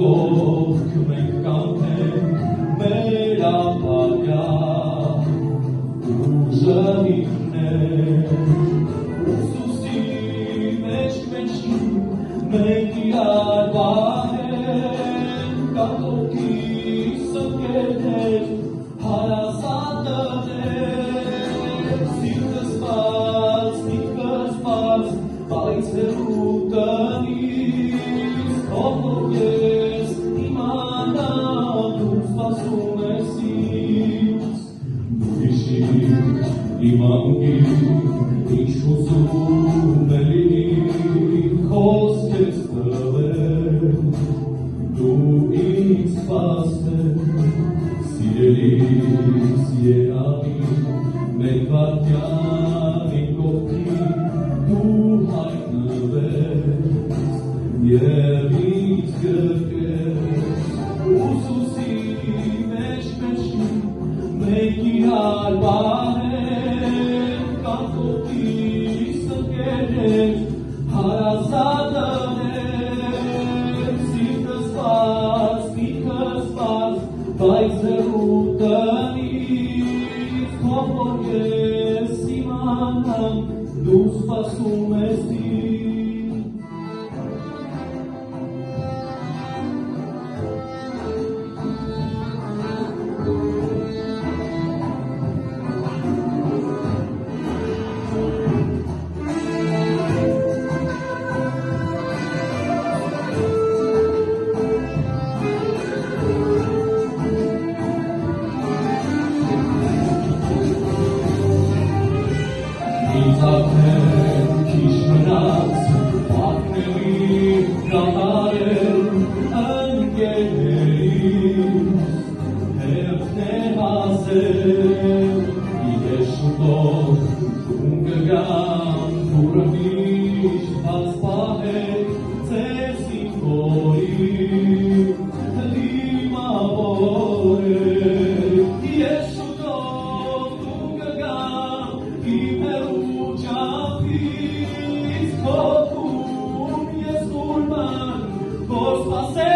կողք մենք կանենք մեր ապագա ուժը հիմնել ուսուսի մեջ մենք իրար բահենք կատոքի սնկերներ հարազատներ սիրտը սպած բայց հեռու տնից թող ես իմանամ դու սպասում ես ինձ Իմ անգիր, ինչ ուզում է լինի, խոսքես տվել, դու ինձ սպասել, սիրելիս երավի, մեր վարդյանի կողքին, դու հայտնվես, և ինձ գրկես, ուսուսի մեջ մենք իրար բահենք, կատոքի սնկերներ, հարազատներ, սիրտը սպած, բայց հեռու տնից, թող որ ես իմանամ, դու սպասում ես ինձ Ինձ քիչ մնաց պատմելի կատարել ընկերներիս հերթներ հասել իդե շուտով տուն կգամ դուրը միշտ բաց պահեք ձեր սինքորին դիմավորեք ես շուտով տուն կգամ իմ հեռու ճամփից քո տուն ես ուրման որ սպասեմ